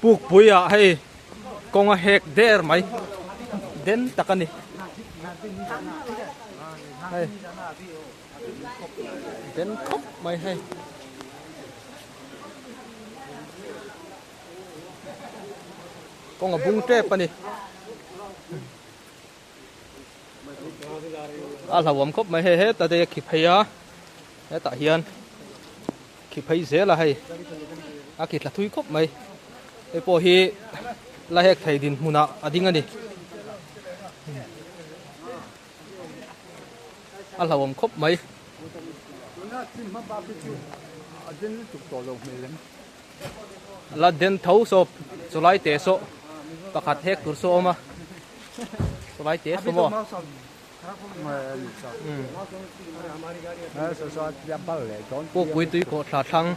buộc bùi à hay con à hẹt đẻ mày đến tắc anh đi hay đến khóc mày hay con à bung trép anh đi à là vòng khóc mày hay hết tại đây kịp hay á hết tại hiền kịp hay dễ là hay à kịp là thui khóc mày cái bộ hi là hết thầy din muna ading anh đi à là vòng khóc mày là den thấu số số lại té số bạc hạt hết tur số mà số lại té số mà cô quý túi có thà thăng